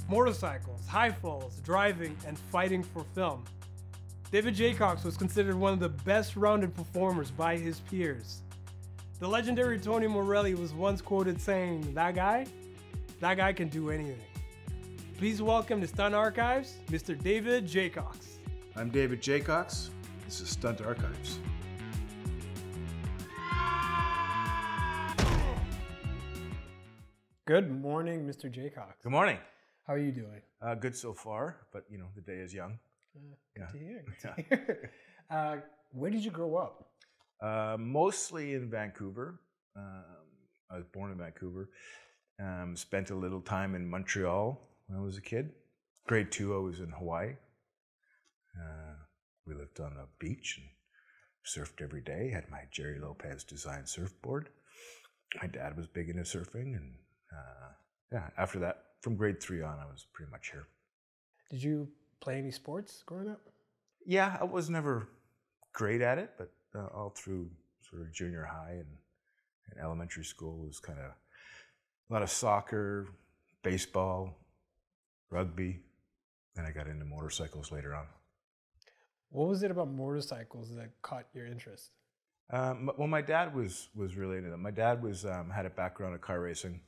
motorcycles, high falls, driving, and fighting for film. David Jacox was considered one of the best-rounded performers by his peers. The legendary Tony Morelli was once quoted saying, that guy can do anything. Please welcome to Stunt Archives, Mr. David Jacox. I'm David Jacox. This is Stunt Archives. Good morning, Mr. Jacox. Good morning. How are you doing? Good so far, but you know, the day is young. Good to hear. Good to hear. Where did you grow up? Mostly in Vancouver. I was born in Vancouver. Spent a little time in Montreal when I was a kid. Grade 2, I was in Hawaii. We lived on a beach and surfed every day. Had my Jerry Lopez design surfboard. My dad was big into surfing, and after that, from grade 3 on, I was pretty much here. Did you play any sports growing up? Yeah, I was never great at it, but all through sort of junior high and elementary school was kind of a lot of soccer, baseball, rugby. Then I got into motorcycles later on. What was it about motorcycles that caught your interest? Well, my dad was really into them. My dad had a background in car racing,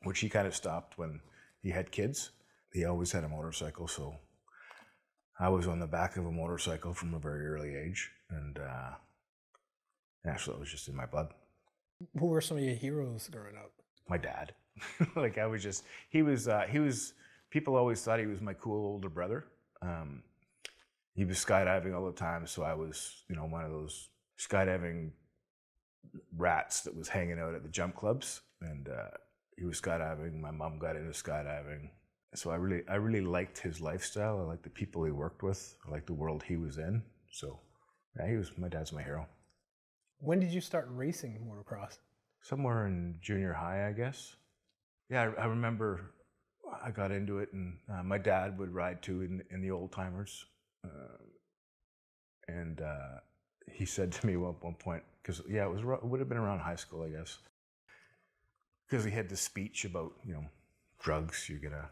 which he kind of stopped when he had kids. He always had a motorcycle, so I was on the back of a motorcycle from a very early age, and so it was just in my blood. Who were some of your heroes growing up? My dad. Like he was. People always thought he was my cool older brother. He was skydiving all the time, so I was, one of those skydiving rats that was hanging out at the jump clubs, and he was skydiving. My mom got into skydiving, so I really liked his lifestyle. I liked the people he worked with. I liked the world he was in. So, yeah, my dad's my hero. When did you start racing motocross? Somewhere in junior high, I guess. Yeah, I remember I got into it, and my dad would ride too in the old timers, and he said to me at one point, because it would have been around high school, I guess. Because he had this speech about, drugs, you're gonna,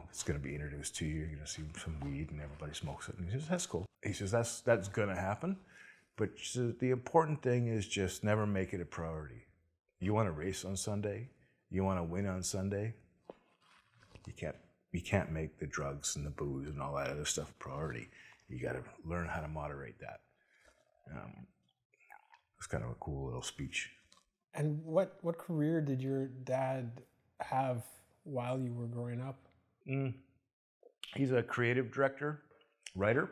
it's gonna be introduced to you, you're gonna see some weed and everybody smokes it. And he says, that's cool. He says, that's gonna happen. But the important thing is just never make it a priority. You wanna race on Sunday, you wanna win on Sunday, you can't make the drugs and the booze and all that other stuff a priority. You gotta learn how to moderate that. It's kind of a cool little speech. And what career did your dad have while you were growing up? He's a creative director, writer,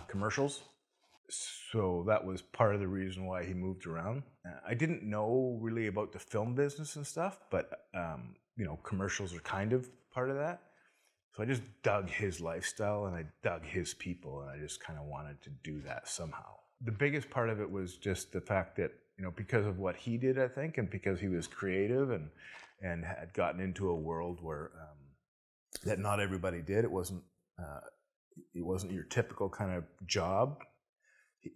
commercials. So that was part of the reason why he moved around. I didn't know really about the film business and stuff, but commercials are kind of part of that. So I just dug his lifestyle and I dug his people, and I just kind of wanted to do that somehow. The biggest part of it was just the fact that, because of what he did, I think, and because he was creative and had gotten into a world where that not everybody did. It wasn't your typical kind of job.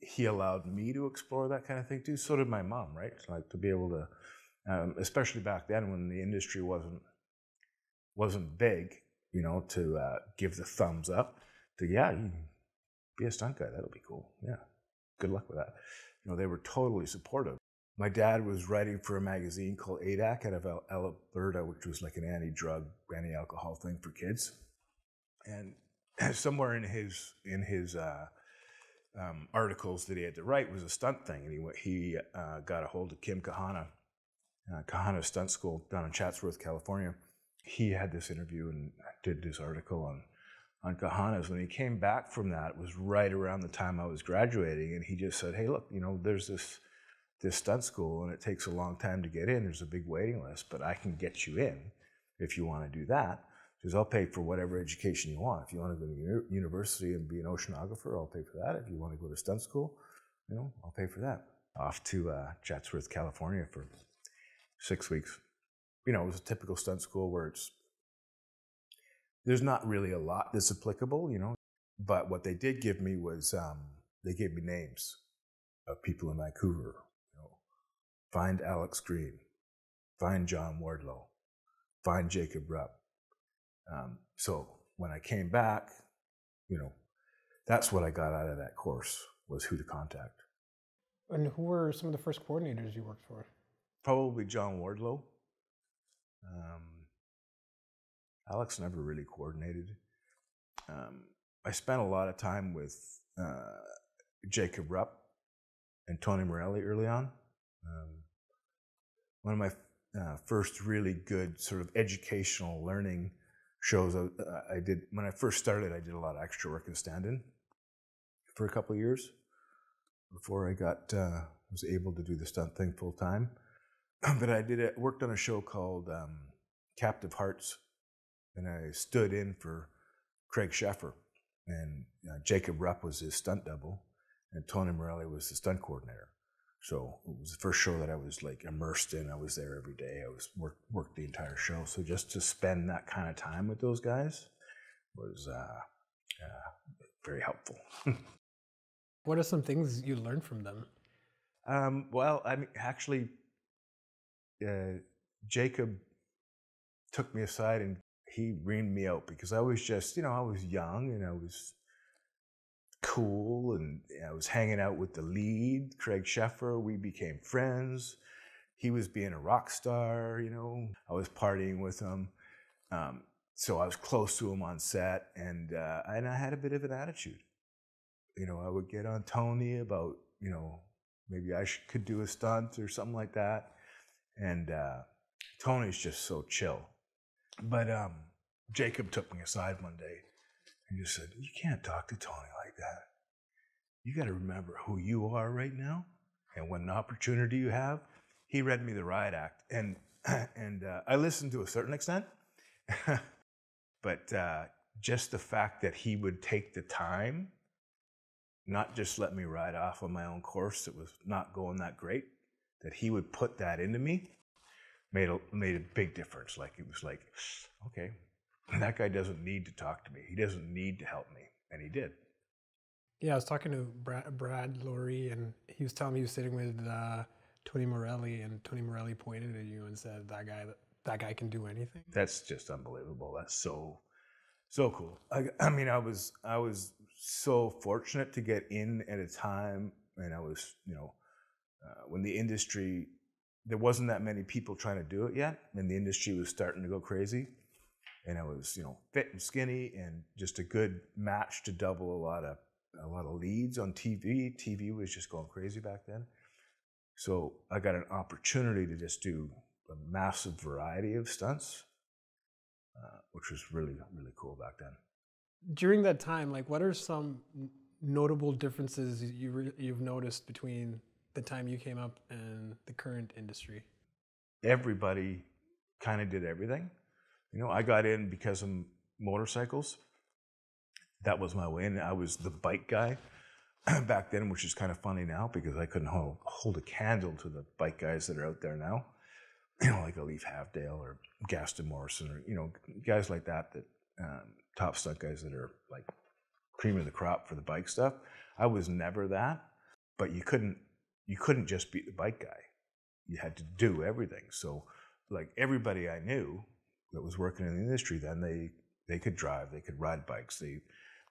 He allowed me to explore that kind of thing too. So did my mom, right? Like to be able to, especially back then when the industry wasn't big, to give the thumbs up. To you be a stunt guy. That'll be cool. Yeah, good luck with that. They were totally supportive. My dad was writing for a magazine called ACTRA out of Alberta, which was like an anti-drug, anti-alcohol thing for kids. And somewhere in his articles that he had to write was a stunt thing, and he got a hold of Kim Kahana, Kahana Stunt School down in Chatsworth, California. He had this interview and did this article on Kahanas. When he came back from that, it was right around the time I was graduating, and he just said, hey, look, there's this stunt school, and it takes a long time to get in. There's a big waiting list, but I can get you in if you want to do that. Because I'll pay for whatever education you want. If you want to go to university and be an oceanographer, I'll pay for that. If you want to go to stunt school, I'll pay for that. Off to Chatsworth, California for 6 weeks. It was a typical stunt school where there's not really a lot that's applicable, But what they did give me was, they gave me names of people in Vancouver. Find Alex Green, find John Wardlow, find Jacob Rupp, So when I came back, that's what I got out of that course, was who to contact. And who were some of the first coordinators you worked for? Probably John Wardlow. Alex never really coordinated. I spent a lot of time with Jacob Rupp and Tony Morelli early on. One of my first really good sort of educational learning shows I did, when I first started, I did a lot of extra work in stand-in for a couple of years before I was able to do the stunt thing full time. But I worked on a show called Captive Hearts, and I stood in for Craig Sheffer, and Jacob Rupp was his stunt double, and Tony Morelli was the stunt coordinator. So it was the first show that I was like immersed in. I was there every day. I was worked the entire show. So just to spend that kind of time with those guys was very helpful. What are some things you learned from them? Well, I mean, actually, Jacob took me aside and he reamed me out, because I was just, I was young and I was cool, and I was hanging out with the lead, Craig Sheffer. We became friends. He was being a rock star, I was partying with him. So I was close to him on set, and I had a bit of an attitude. I would get on Tony about, maybe I could do a stunt or something like that. And Tony's just so chill. But Jacob took me aside one day and just said, "You can't talk to Tony like that. You got to remember who you are right now. And when an opportunity you have," he read me the riot act. And I listened to a certain extent. But just the fact that he would take the time, not just let me ride off on my own course that was not going that great, that he would put that into me, made a big difference. Like, it was like, okay, that guy doesn't need to talk to me. He doesn't need to help me. And he did. Yeah, I was talking to Brad Laurie, and he was telling me he was sitting with Tony Morelli, and Tony Morelli pointed at you and said, that guy can do anything. That's just unbelievable. That's so cool. I mean, I was so fortunate to get in at a time, and I was, when the industry, there wasn't that many people trying to do it yet, and the industry was starting to go crazy. And I was, fit and skinny, and just a good match to double a lot of leads on TV. TV was just going crazy back then. So I got an opportunity to just do a massive variety of stunts, which was really, really cool back then. During that time, like, what are some notable differences you've noticed between the time you came up and the current industry? Everybody kind of did everything. I got in because of motorcycles. That was my way, and I was the bike guy back then, which is kind of funny now, because I couldn't hold a candle to the bike guys that are out there now. Like a Leaf Havdale or Gaston Morrison, or guys like that top stunt guys that are like cream of the crop for the bike stuff. I was never that, but you couldn't just be the bike guy. You had to do everything. So like everybody I knew that was working in the industry then, they could drive, they could ride bikes, they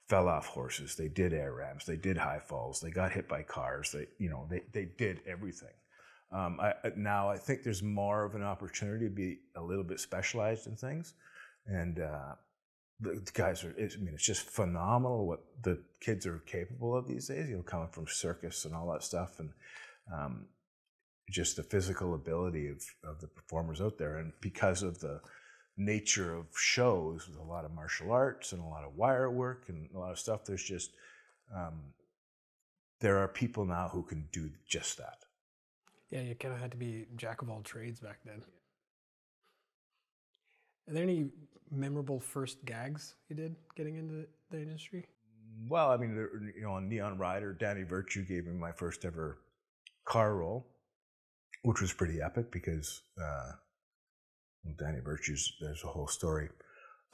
fell off horses, they did air ramps, they did high falls, they got hit by cars, they did everything. Now I think there's more of an opportunity to be a little bit specialized in things, and the guys are, it's just phenomenal what the kids are capable of these days, coming from circus and all that stuff, and just the physical ability of the performers out there. And because of the nature of shows with a lot of martial arts and a lot of wire work and a lot of stuff, there's just, there are people now who can do just that. Yeah, you kind of had to be jack of all trades back then. Are there any memorable first gags you did getting into the industry? Well, on Neon Rider, Danny Virtue gave me my first ever car roll, which was pretty epic because Danny Virtue's, there's a whole story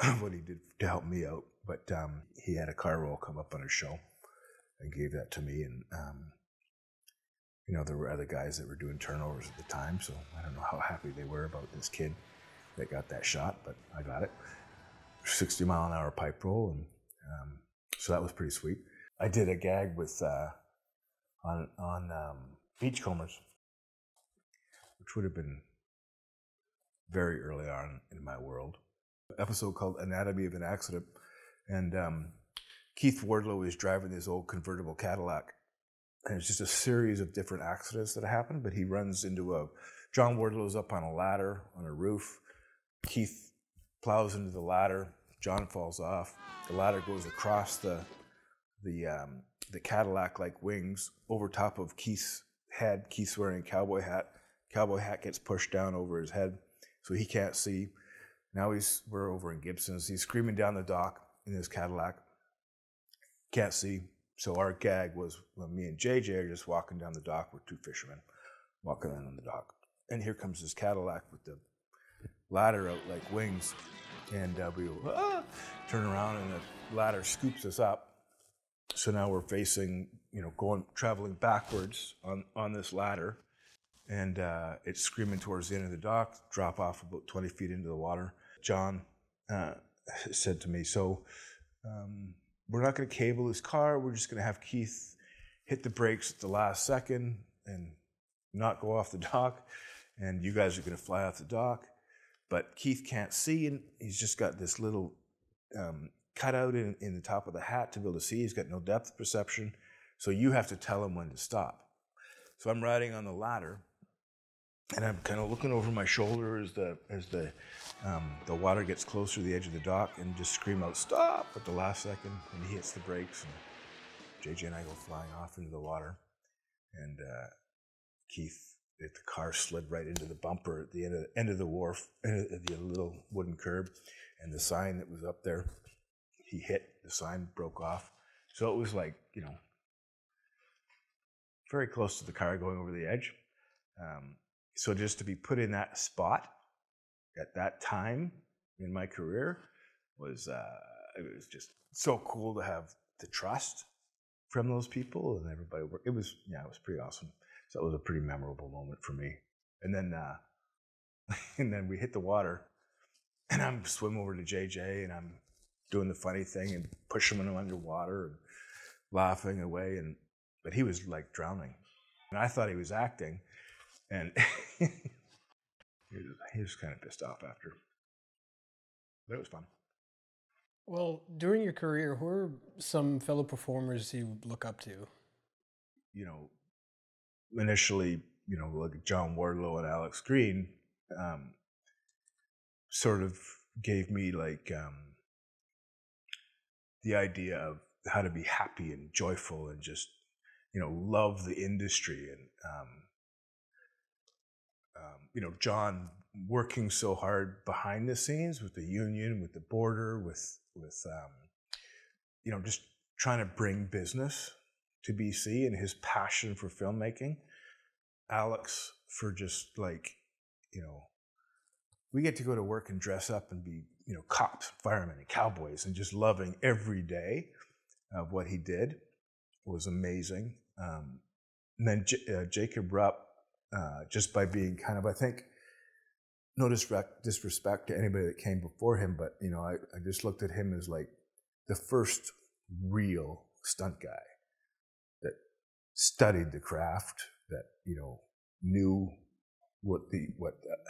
of what he did to help me out. But he had a car roll come up on his show and gave that to me. And, there were other guys that were doing turnovers at the time, so I don't know how happy they were about this kid that got that shot, but I got it. 60-mile-an-hour pipe roll, and so that was pretty sweet. I did a gag with on beachcombers, which would have been very early on in my world. An episode called Anatomy of an Accident, and Keith Wardlow is driving this old convertible Cadillac, and it's just a series of different accidents that happen, but he runs into John Wardlow's up on a ladder on a roof. Keith plows into the ladder. John falls off. The ladder goes across the Cadillac-like wings over top of Keith's head. Keith's wearing a cowboy hat. Cowboy hat gets pushed down over his head, so he can't see. Now we're over in Gibson's. He's screaming down the dock in his Cadillac. Can't see. So our gag was when me and JJ are just walking down the dock. We're two fishermen walking in on the dock. And here comes this Cadillac with the ladder out like wings. And we turn around, and the ladder scoops us up. So now we're facing, traveling backwards on this ladder. And it's screaming towards the end of the dock, drop off about 20 feet into the water. John said to me, so we're not going to cable his car. We're just going to have Keith hit the brakes at the last second and not go off the dock. And you guys are going to fly off the dock. But Keith can't see, and he's just got this little cutout in the top of the hat to be able to see. He's got no depth perception. So you have to tell him when to stop. So I'm riding on the ladder, and I'm kind of looking over my shoulder as the water gets closer to the edge of the dock, and just scream out, stop, at the last second, and he hits the brakes, and JJ and I go flying off into the water, and Keith, the car slid right into the bumper at the end of the wharf, at the little wooden curb, and the sign that was up there, he hit, the sign broke off. So it was like, very close to the car going over the edge. So just to be put in that spot at that time in my career was, it was just so cool to have the trust from those people and everybody. It was pretty awesome. So it was a pretty memorable moment for me. And then, and then we hit the water, and I'm swimming over to JJ, and I'm doing the funny thing and pushing him underwater and laughing away, but he was like drowning, and I thought he was acting, and he was kind of pissed off after, but it was fun. Well, during your career, who are some fellow performers you look up to? Initially, like John Wardlow and Alex Green, sort of gave me like the idea of how to be happy and joyful and just, love the industry. And, John working so hard behind the scenes with the union, with the border, with just trying to bring business to BC, and his passion for filmmaking. Alex for just like, we get to go to work and dress up and be, cops, firemen, and cowboys, and just loving every day of what he did was amazing. And then Jacob Rupp, just by being kind of, I think, no disrespect to anybody that came before him, but, I just looked at him as like the first real stunt guy that studied the craft, that, knew what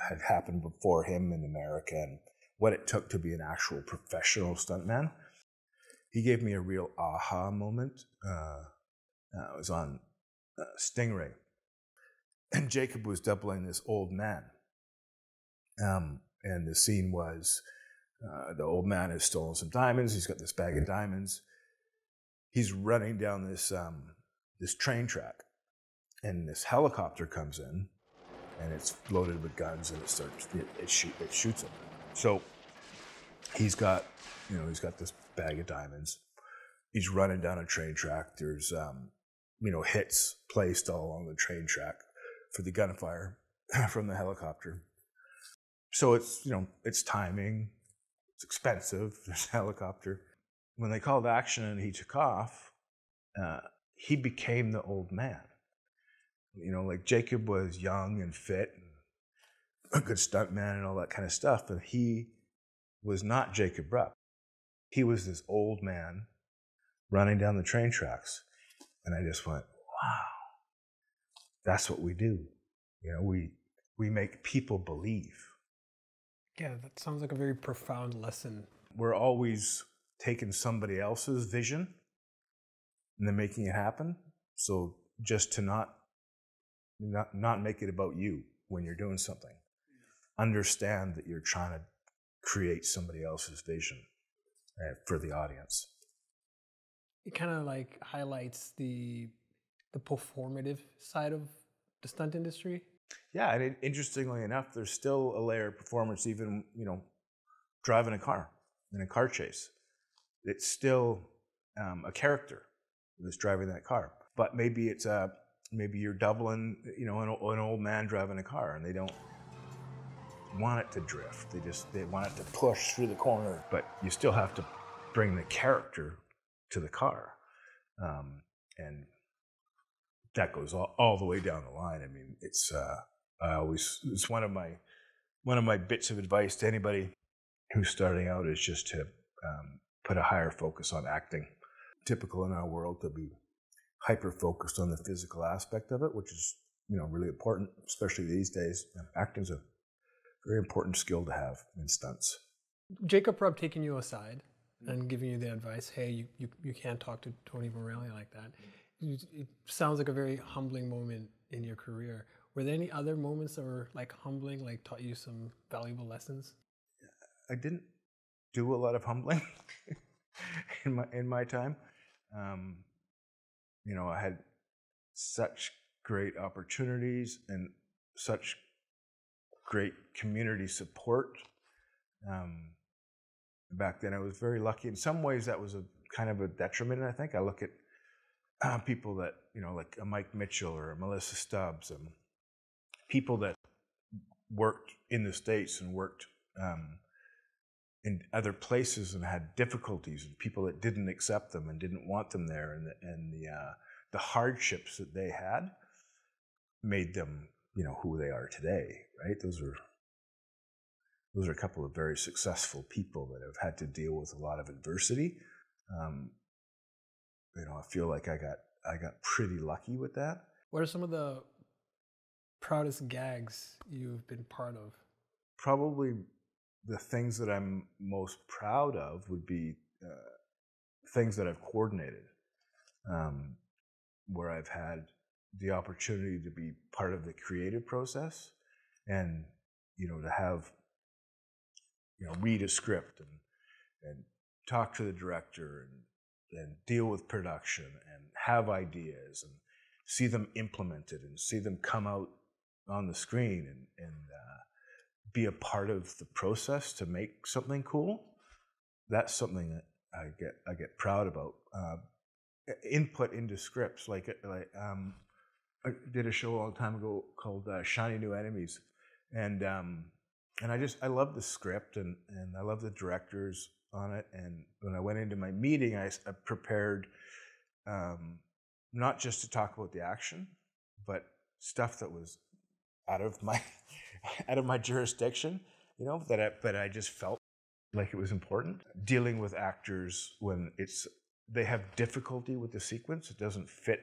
had happened before him in America and what it took to be an actual professional stuntman. He gave me a real aha moment. I was on Stingray, and Jacob was doubling this old man. And the scene was, the old man has stolen some diamonds. He's got this bag of diamonds. He's running down this train track, and this helicopter comes in, and it's loaded with guns, and it shoots him. So he's got this bag of diamonds. He's running down a train track. There's hits placed all along the train track for the gunfire from the helicopter. So it's timing, it's expensive, there's a helicopter. When they called action and he took off, he became the old man. Like Jacob was young and fit and a good stuntman and all that kind of stuff, and he was not Jacob Rupp. He was this old man running down the train tracks. And I just went, wow, that's what we do. You know, we make people believe. Yeah, that sounds like a very profound lesson. We're always taking somebody else's vision and then making it happen. So just to not make it about you when you're doing something. Understand that you're trying to create somebody else's vision for the audience. It kind of like highlights the performative side of the stunt industry. Yeah, and interestingly enough, there's still a layer of performance, even, you know, driving a car in a car chase. It's still a character that's driving that car. But maybe it's maybe you're doubling, you know, an old man driving a car, and they don't want it to drift. They want it to push through the corner. But you still have to bring the character to the car, and that goes all the way down the line. I mean, it's one of my bits of advice to anybody who's starting out is just to put a higher focus on acting. Typical in our world to be hyper focused on the physical aspect of it, which is, you know, really important, especially these days. Acting's a very important skill to have in stunts. Jacob taking you aside and giving you the advice, hey, you can't talk to Tony Morelli like that. It sounds like a very humbling moment in your career. Were there any other moments that were like humbling, like taught you some valuable lessons? I didn't do a lot of humbling in my time. You know, I had such great opportunities and such great community support. Back then I was very lucky. In some ways that was a kind of a detriment, I think. I look at people that, you know, like a Mike Mitchell or a Melissa Stubbs, and people that worked in the States and worked in other places and had difficulties, and people that didn't accept them and didn't want them there, and the hardships that they had made them, you know, who they are today, right? Those are a couple of very successful people that have had to deal with a lot of adversity. You know, I feel like I got pretty lucky with that. What are some of the proudest gags you've been part of? Probably the things that I'm most proud of would be things that I've coordinated, where I've had the opportunity to be part of the creative process, and, you know, to have, you know, read a script and talk to the director and deal with production and have ideas and see them implemented and see them come out on the screen and be a part of the process to make something cool. That's something that I get proud about. Input into scripts, like I did a show a long time ago called Shiny New Enemies, and I love the script and I love the directors on it. And when I went into my meeting, I prepared not just to talk about the action, but stuff that was out of my jurisdiction, you know, but I just felt like it was important. Dealing with actors when they have difficulty with the sequence, it doesn't fit.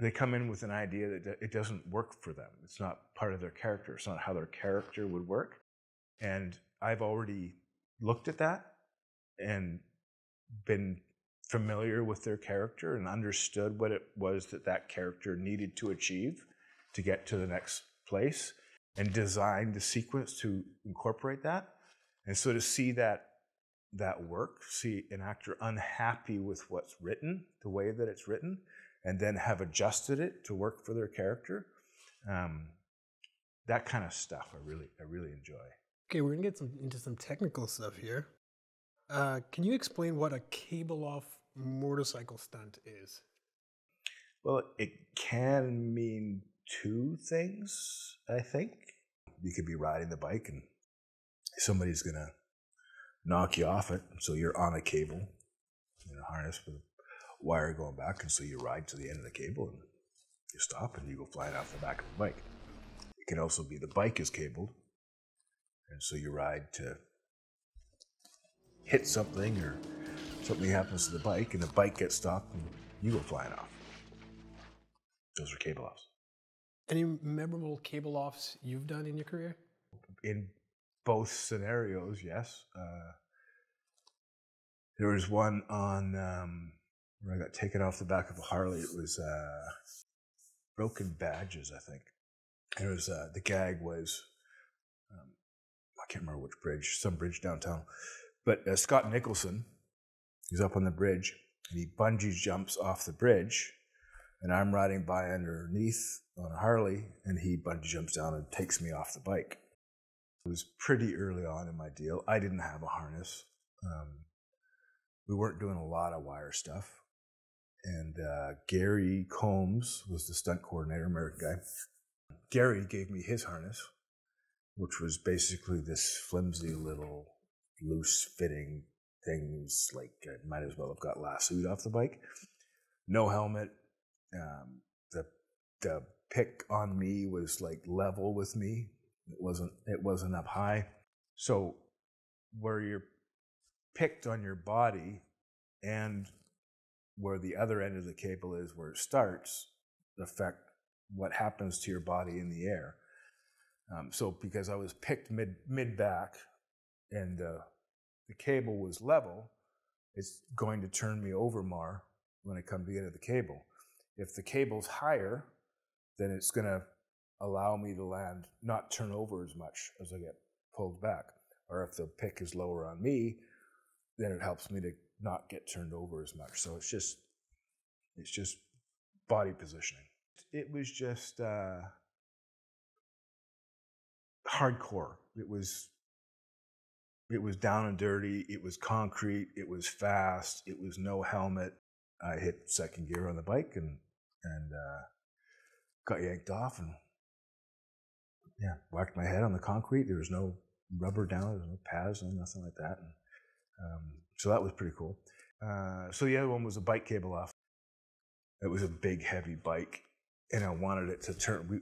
They come in with an idea that it doesn't work for them. It's not part of their character. It's not how their character would work. And I've already looked at that and been familiar with their character and understood what it was that character needed to achieve to get to the next place, and designed the sequence to incorporate that. And so to see that work, see an actor unhappy with what's written, the way that it's written, and then have adjusted it to work for their character, that kind of stuff I really enjoy. Okay, we're gonna get into some technical stuff here. Can you explain what a cable-off motorcycle stunt is? Well, it can mean two things, I think. You could be riding the bike and somebody's gonna knock you off it, so you're on a cable in a harness with a wire going back, and so you ride to the end of the cable and you stop and you go flying off the back of the bike. It can also be the bike is cabled, and so you ride to hit something or something happens to the bike and the bike gets stopped and you go flying off. Those are cable offs. Any memorable cable offs you've done in your career? In both scenarios, yes. There was one on where I got taken off the back of a Harley. It was broken badges, I think. And it was the gag was I can't remember which bridge, some bridge downtown. But Scott Nicholson, he's up on the bridge and he bungee jumps off the bridge, and I'm riding by underneath on a Harley, and he bungee jumps down and takes me off the bike. It was pretty early on in my deal. I didn't have a harness. We weren't doing a lot of wire stuff. And Gary Combs was the stunt coordinator, American guy. Gary gave me his harness, which was basically this flimsy little loose fitting things, like I might as well have got lassoed off the bike. No helmet. The pick on me was like level with me. It wasn't up high. So where you're picked on your body and where the other end of the cable is, where it starts, affect what happens to your body in the air. So because I was picked mid back and the cable was level, it's going to turn me over more when I come to the end of the cable. If the cable's higher, then it's going to allow me to land, not turn over as much as I get pulled back. Or if the pick is lower on me, then it helps me to not get turned over as much. So it's just body positioning. It was just hardcore. It was down and dirty. It was concrete. It was fast. It was no helmet. I hit second gear on the bike and got yanked off and whacked my head on the concrete. There was no rubber down. There was no pads, nothing like that. And, so that was pretty cool. So the other one was a bike cable off. It was a big, heavy bike, and I wanted it to turn.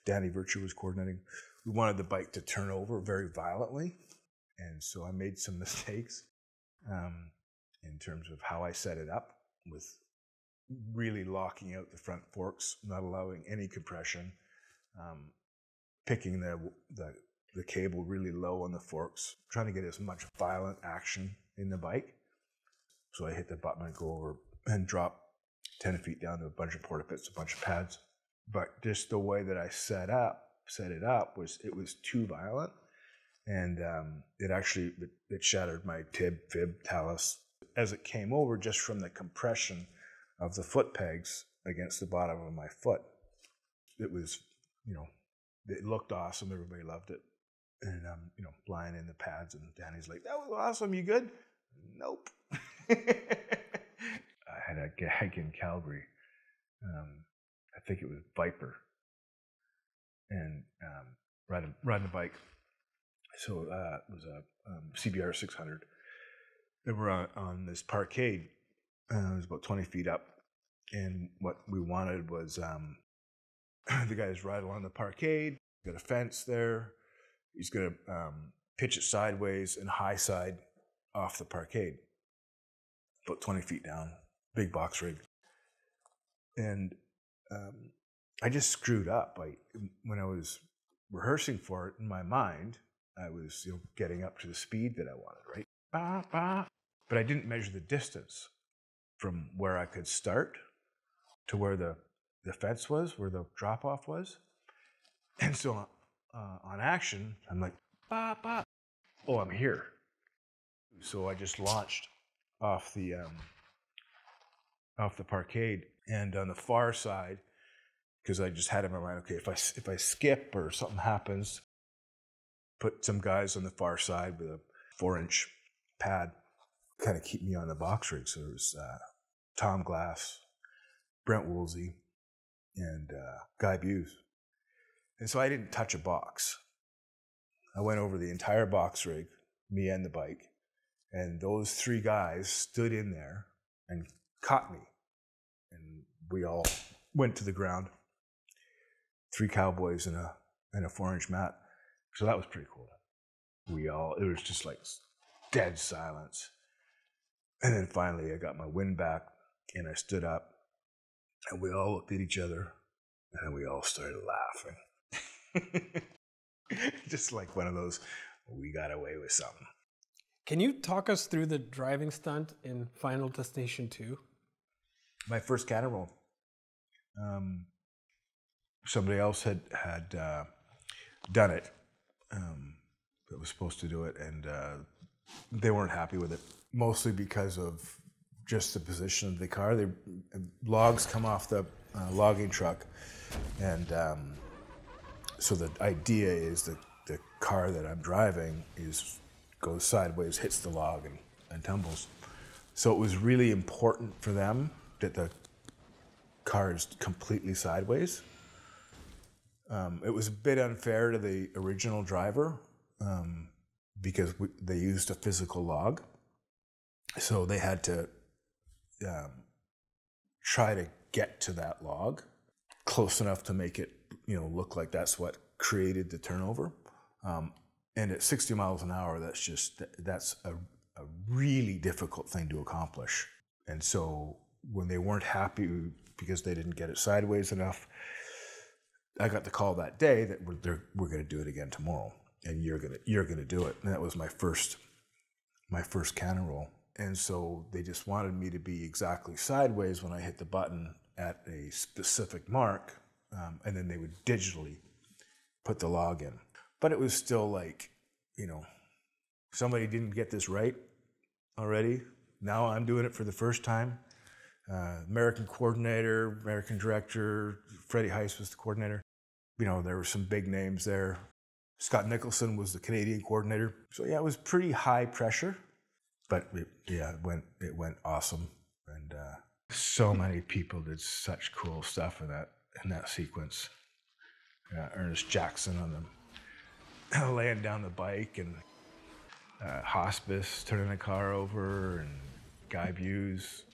Danny Virtue was coordinating. We wanted the bike to turn over very violently, and so I made some mistakes in terms of how I set it up, with really locking out the front forks, not allowing any compression, picking the cable really low on the forks, trying to get as much violent action in the bike. So I hit the button and go over and drop 10 feet down to a bunch of porta pits, a bunch of pads. But just the way that I set it up was too violent. And it shattered my fib, talus. As it came over, just from the compression of the foot pegs against the bottom of my foot, it was, it looked awesome. Everybody loved it. And lying in the pads, and Danny's like, "That was awesome. You good?" Nope. I had a gag in Calgary. I think it was Viper, and riding the bike. So it was a CBR 600. And we're on this parkade. It was about 20 feet up, and what we wanted was the guys ride along the parkade. Got a fence there. He's going to pitch it sideways and high side off the parkade, about 20 feet down, big box rig. And I just screwed up. When I was rehearsing for it in my mind, I was getting up to the speed that I wanted, right? But I didn't measure the distance from where I could start to where the fence was, where the drop off was. And so on action, I'm like, oh, I'm here. So I just launched off the parkade, and on the far side, because I just had in my mind, okay, if I skip or something happens, put some guys on the far side with a 4-inch pad, kind of keep me on the box rig. So there was Tom Glass, Brent Woolsey, and Guy Buse. And so I didn't touch a box. I went over the entire box rig, me and the bike, and those 3 guys stood in there and caught me. And we all went to the ground. 3 cowboys and a 4-inch mat. So that was pretty cool. It was just like dead silence. And then finally I got my wind back and I stood up and we all looked at each other and we all started laughing. Just like one of those, we got away with something. Can you talk us through the driving stunt in Final Destination 2? My first cannon roll. Somebody else had done it. That was supposed to do it, and they weren't happy with it. Mostly because of just the position of the car. The logs come off the logging truck, and so the idea is that the car that I'm driving goes sideways, hits the log, and tumbles. So it was really important for them that the car is completely sideways. It was a bit unfair to the original driver because they used a physical log. So they had to try to get to that log close enough to make it, look like that's what created the turnover. And at 60 miles an hour, that's a really difficult thing to accomplish. And so when they weren't happy because they didn't get it sideways enough, I got the call that day that we're going to do it again tomorrow, and you're going to do it. And that was my first cannon roll. And so they just wanted me to be exactly sideways when I hit the button at a specific mark, and then they would digitally put the log in. But it was still like, somebody didn't get this right already. Now I'm doing it for the first time. American coordinator, American director, Freddie Heiss was the coordinator. There were some big names there. Scott Nicholson was the Canadian coordinator. So yeah, it was pretty high pressure, but it went awesome. And so many people did such cool stuff in that sequence. Ernest Jackson on them, laying down the bike, and Hospice turning the car over, and Guy Buse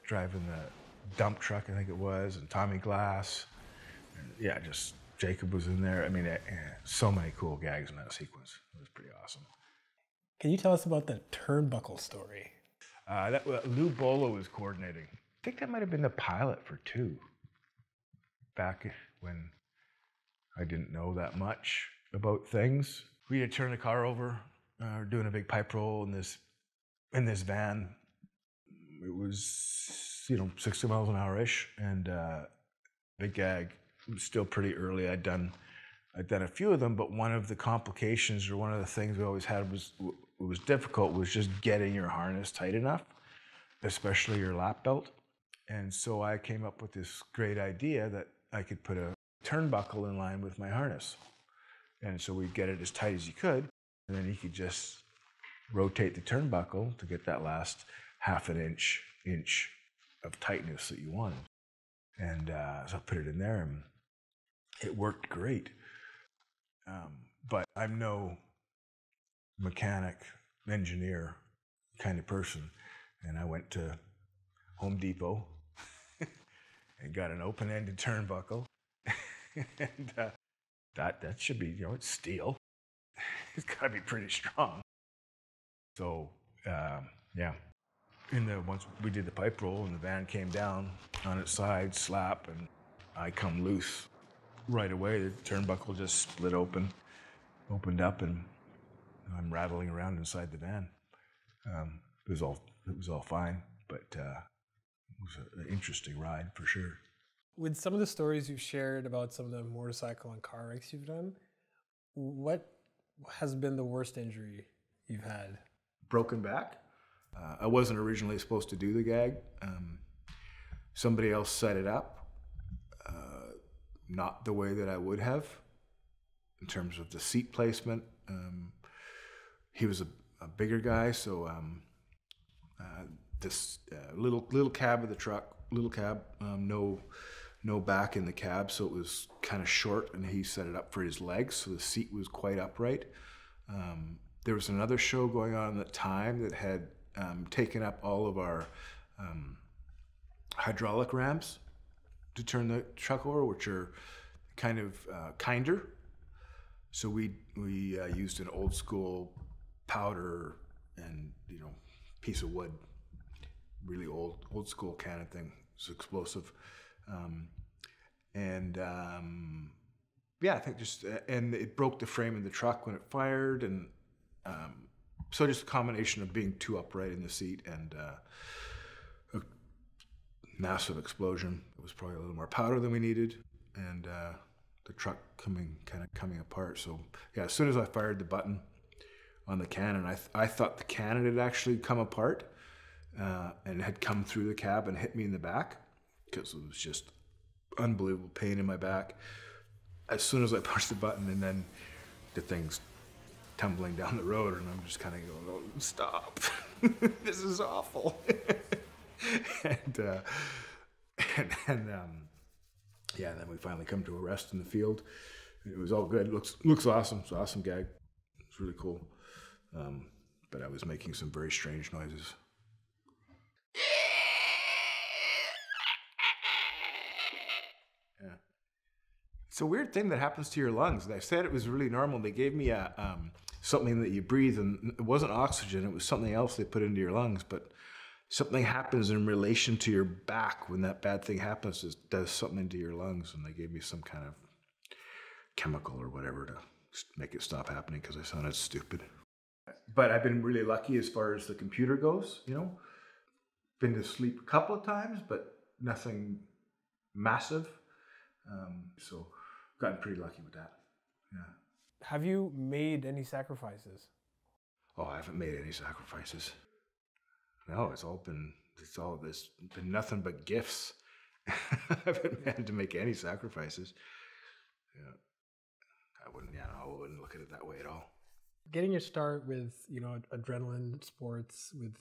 driving the dump truck, I think it was, and Tommy Glass. And just Jacob was in there. I mean, so many cool gags in that sequence. It was pretty awesome. Can you tell us about the turnbuckle story? Lou Bolo was coordinating. I think that might have been the pilot for 2, back when I didn't know that much about things. We had turned the car over, doing a big pipe roll in this van. It was, 60 miles an hour-ish, and big gag. It was still pretty early. I'd done a few of them, but one of the complications, or one of the things we always had was difficult, was just getting your harness tight enough, especially your lap belt. And so I came up with this great idea that I could put a turnbuckle in line with my harness. And so we'd get it as tight as you could, and then you could just rotate the turnbuckle to get that last half an inch of tightness that you wanted. And so I put it in there, and it worked great. But I'm no mechanic, engineer kind of person. And I went to Home Depot and got an open-ended turnbuckle. And that should be, it's steel. It's got to be pretty strong. So, once we did the pipe roll and the van came down on its side, slap, and I come loose right away. The turnbuckle just split opened up, and I'm rattling around inside the van. It was all fine, but it was an interesting ride for sure. With some of the stories you've shared about some of the motorcycle and car wrecks you've done, what has been the worst injury you've had? Broken back. I wasn't originally supposed to do the gag. Somebody else set it up, not the way that I would have, in terms of the seat placement. He was a bigger guy, so this little cab of the truck, no back in the cab, so it was kind of short, and he set it up for his legs, so the seat was quite upright. There was another show going on at the time that had taken up all of our hydraulic ramps to turn the truck over, which are kind of kinder. So we used an old school powder and piece of wood, really old school cannon thing. It's explosive, yeah, I think and it broke the frame of the truck when it fired, and so just a combination of being too upright in the seat and a massive explosion. It was probably a little more powder than we needed, and the truck coming apart. So yeah, as soon as I fired the button on the cannon, I thought the cannon had actually come apart and had come through the cab and hit me in the back, because it was just unbelievable pain in my back. As soon as I pushed the button, and then the thing's tumbling down the road, and I'm just kind of going, "Oh, stop. This is awful." Yeah, then we finally come to a rest in the field. It was all good. Looks awesome. It's an awesome gag. It's really cool. But I was making some very strange noises. Yeah. It's a weird thing that happens to your lungs. They said it was really normal. They gave me something that you breathe, and it wasn't oxygen. It was something else they put into your lungs. But something happens in relation to your back when that bad thing happens. It does something to your lungs, and they gave me some kind of chemical or whatever to make it stop happening, because I sounded stupid. But I've been really lucky as far as the computer goes. Been to sleep a couple of times, but nothing massive. So gotten pretty lucky with that. Yeah. Have you made any sacrifices? Oh, I haven't made any sacrifices. No, there's been nothing but gifts. I haven't had to make any sacrifices. Yeah. I wouldn't look at it that way at all. Getting your start with, adrenaline sports with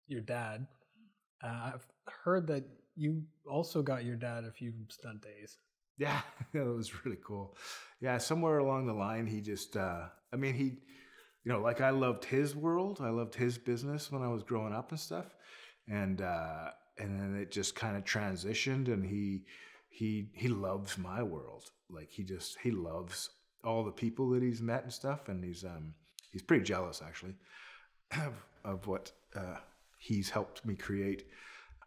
your dad, I've heard that you also got your dad a few stunt days. Yeah, it was really cool. Yeah, somewhere along the line, he just, I loved his world. I loved his business when I was growing up and stuff. And then it just kind of transitioned, and he loves my world. Like he loves all the people that he's met and stuff. And he's pretty jealous, actually, of what he's helped me create.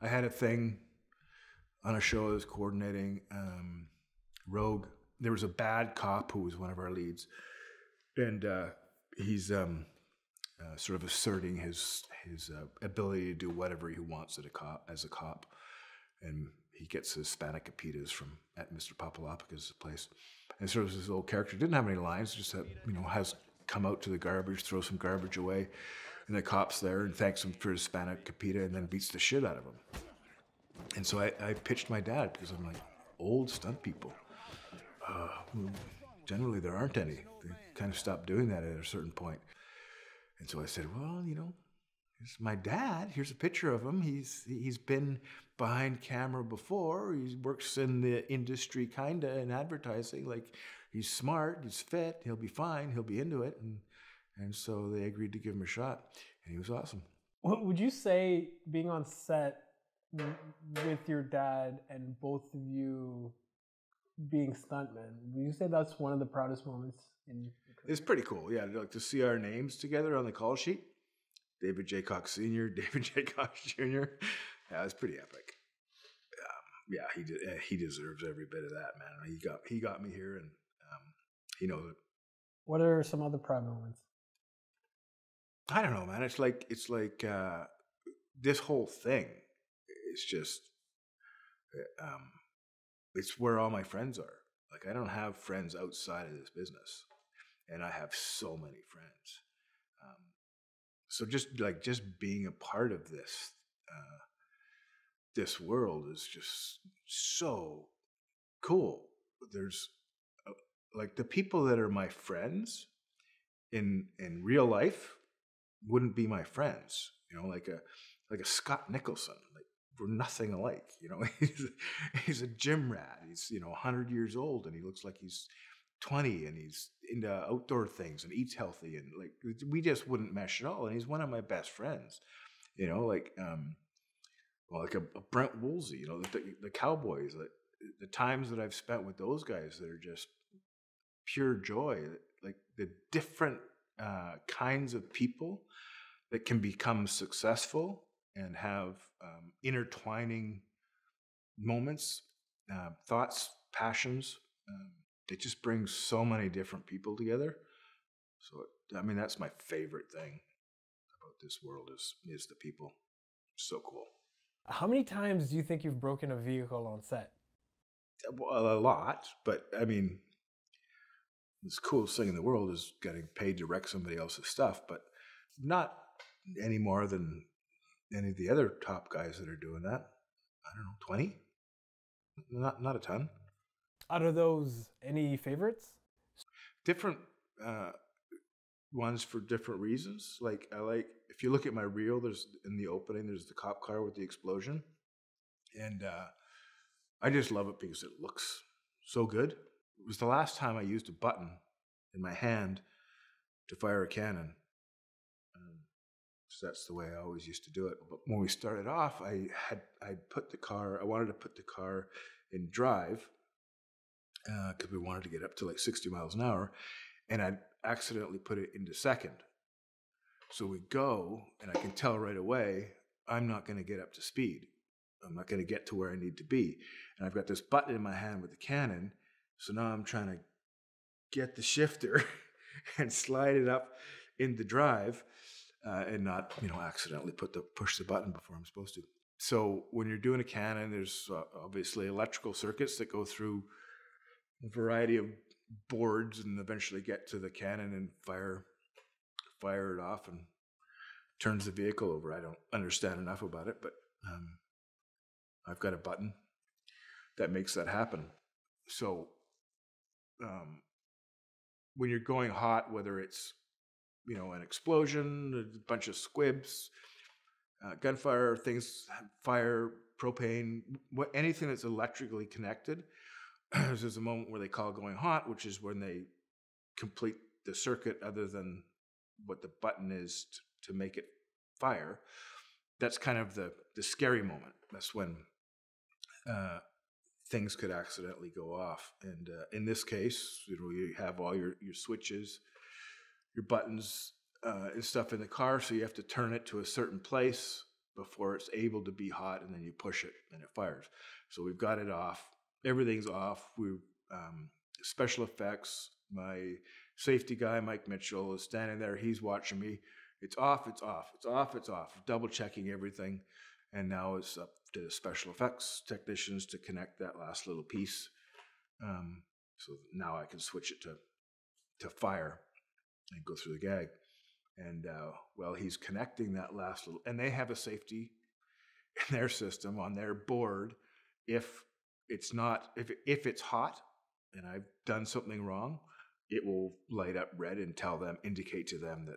I had a thing on a show I was coordinating, Rogue. There was a bad cop who was one of our leads, and he's sort of asserting his ability to do whatever he wants as a cop, and he gets his Hispanic Capitas at Mr. Papalopoulos' place, and sort of this old character didn't have any lines, just has come out to the garbage, throw some garbage away, and the cop's there and thanks him for his Hispanic Capita, and then beats the shit out of him. And so I pitched my dad, because I'm like, old stunt people, generally there aren't any. They kind of stopped doing that at a certain point. And so I said, well, here's my dad. Here's a picture of him. He's been behind camera before. He works in the industry kind of in advertising. Like, he's smart, he's fit, he'll be fine, he'll be into it. And so they agreed to give him a shot, and he was awesome. What would you say, being on set with your dad and both of you being stuntmen, would you say that's one of the proudest moments in your career? It's pretty cool, yeah. Like, to see our names together on the call sheet, David Jacox Sr., David Jacox Jr., yeah, it's pretty epic. Yeah, he deserves every bit of that, man. He got me here, and he knows it. What are some other proud moments? I don't know, man. It's like this whole thing is just it's where all my friends are. Like, I don't have friends outside of this business, and I have so many friends. So just being a part of this world is just so cool. There's like the people that are my friends in real life wouldn't be my friends. Like a Scott Nicholson. Like, we're nothing alike. He's a gym rat. He's 100 years old, and he looks like he's 20, and he's into outdoor things and eats healthy, and like we just wouldn't mesh at all. And he's one of my best friends. Like a Brent Woolsey. The Cowboys. The times that I've spent with those guys that are just pure joy. Like the different kinds of people that can become successful and have intertwining moments, thoughts, passions. It just brings so many different people together. So, I mean, that's my favorite thing about this world is the people. So cool. How many times do you think you've broken a vehicle on set? Well, a lot, but I mean, the coolest thing in the world is getting paid to wreck somebody else's stuff, but not any more than any of the other top guys that are doing that. I don't know, 20? Not a ton. Out of those, any favorites? Different ones for different reasons. Like if you look at my reel, there's in the opening, there's the cop car with the explosion, and I just love it because it looks so good. It was the last time I used a button in my hand to fire a cannon. So that's the way I always used to do it. But when we started off, I wanted to put the car in drive because we wanted to get up to like 60 miles an hour, and I'd accidentally put it into second. So we go, and I can tell right away, I'm not going to get up to speed. I'm not going to get to where I need to be. And I've got this button in my hand with the cannon, so now I'm trying to get the shifter and slide it up in the drive and not, accidentally push the button before I'm supposed to. So when you're doing a cannon, there's obviously electrical circuits that go through a variety of boards and eventually get to the cannon and fire it off and turns the vehicle over. I don't understand enough about it, but I've got a button that makes that happen. So when you're going hot, whether it's an explosion, a bunch of squibs, gunfire, things, fire, propane, anything that's electrically connected, there's a moment where they call going hot, which is when they complete the circuit other than what the button is to make it fire. That's kind of the scary moment. That's when things could accidentally go off. And in this case, you have all your switches, your buttons and stuff in the car, so you have to turn it to a certain place before it's able to be hot, and then you push it and it fires. So we've got it off. Everything's off. We special effects. My safety guy, Mike Mitchell, is standing there. He's watching me. It's off, it's off, it's off, it's off. Double checking everything. And now it's up to the special effects technicians to connect that last little piece. So now I can switch it to fire and go through the gag. And he's connecting that last little, and they have a safety in their system on their board. If it's hot and I've done something wrong, it will light up red and indicate to them that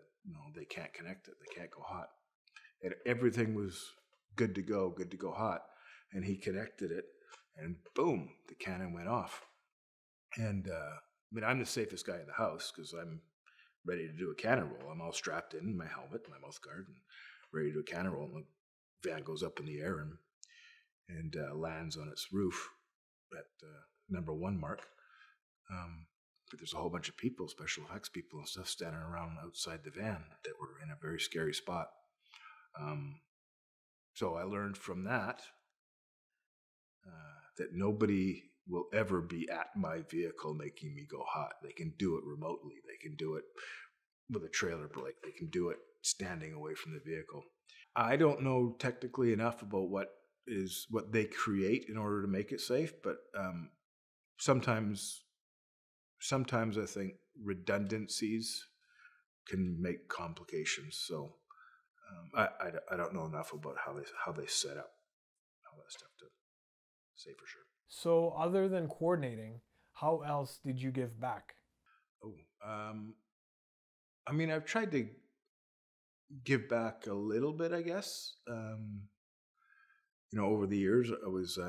they can't connect it, they can't go hot. And everything was good to go hot. And he connected it, and boom, the cannon went off. And I'm the safest guy in the house because I'm ready to do a cannon roll. I'm all strapped in my helmet, my mouth guard, and ready to do a cannon roll. And the van goes up in the air and lands on its roof at number 1 mark. But there's a whole bunch of people, special effects people and stuff, standing around outside the van that were in a very scary spot. So I learned from that that nobody will ever be at my vehicle making me go hot. They can do it remotely. They can do it with a trailer brake. They can do it standing away from the vehicle. I don't know technically enough about what they create in order to make it safe, but sometimes I think redundancies can make complications. So I don't know enough about how they set up all that stuff to say for sure. So other than coordinating, how else did you give back? I've tried to give back a little bit, I guess. Over the years, I was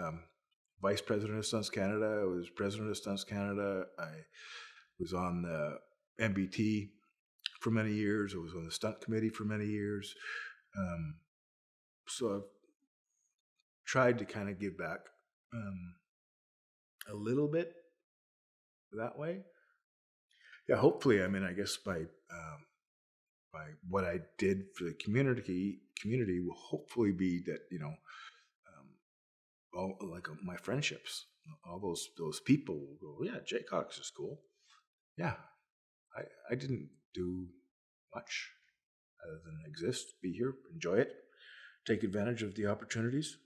vice president of Stunts Canada. I was president of Stunts Canada. I was on the MBT for many years. I was on the stunt committee for many years. So I've tried to kind of give back a little bit that way. Yeah, hopefully, I guess by what I did for the community will hopefully be that, all like my friendships, all those people will go, yeah, Jacox is cool. Yeah, I didn't do much other than exist, be here, enjoy it, take advantage of the opportunities.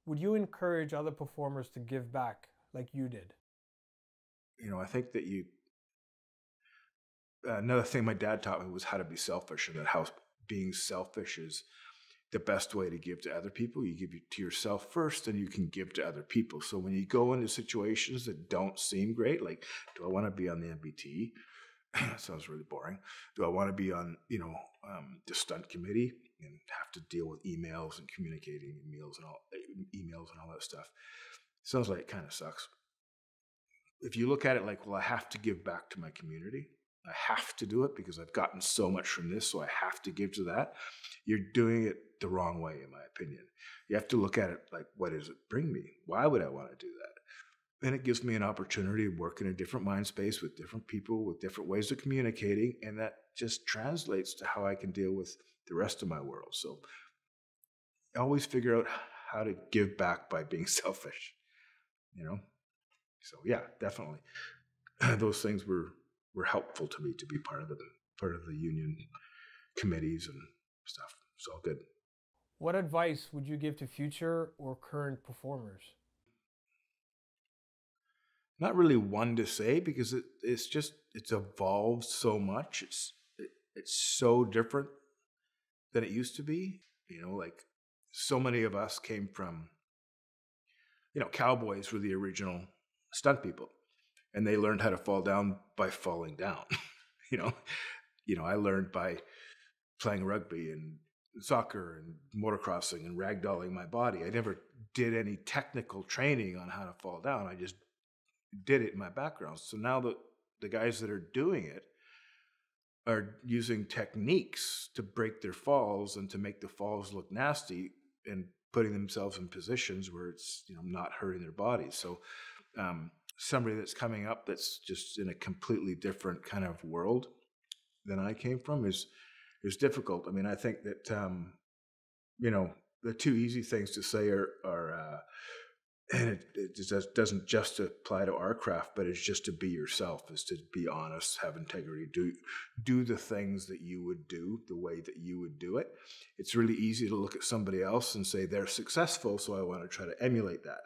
Would you encourage other performers to give back like you did? I think that another thing my dad taught me was how to be selfish, and that how being selfish is the best way to give to other people. You give to yourself first, and you can give to other people. So when you go into situations that don't seem great, like, do I want to be on the MBT? Sounds really boring. Do I want to be on, the stunt committee and have to deal with emails and communicating emails and all that stuff? Sounds like it kind of sucks. If you look at it like, well, I have to give back to my community, I have to do it because I've gotten so much from this, so I have to give to that. You're doing it the wrong way, in my opinion. You have to look at it like, what does it bring me? Why would I want to do that? And it gives me an opportunity to work in a different mind space with different people, with different ways of communicating, and that just translates to how I can deal with the rest of my world. So I always figure out how to give back by being selfish, So yeah, definitely. Those things were helpful to me to be part of the union committees and stuff. It's all good. What advice would you give to future or current performers? Not really one to say, because it's evolved so much. It's so different than it used to be. Like so many of us came from, cowboys were the original stunt people, and they learned how to fall down by falling down. I learned by playing rugby and soccer and motocrossing and ragdolling my body. I never did any technical training on how to fall down. I just did it in my background. So now the guys that are doing it are using techniques to break their falls and to make the falls look nasty and putting themselves in positions where it's not hurting their bodies. So somebody that's coming up that's just in a completely different kind of world than I came from is difficult. I mean, I think that the two easy things to say are and it just doesn't just apply to our craft, but it's just to be yourself, is to be honest, have integrity, do the things that you would do the way that you would do it. It's really easy to look at somebody else and say they're successful, so I want to try to emulate that.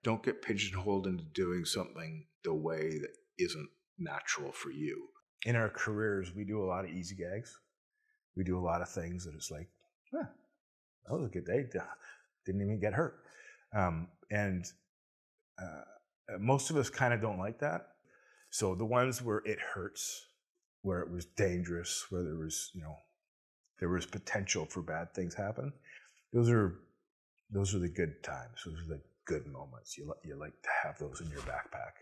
Don't get pigeonholed into doing something the way that isn't natural for you. In our careers, we do a lot of easy gags. We do a lot of things that it's like, that was a good day. Didn't even get hurt. Most of us kind of don't like that. So the ones where it hurts, where it was dangerous, where there was potential for bad things happen, those are the good times. Those are the good moments. You like to have those in your backpack.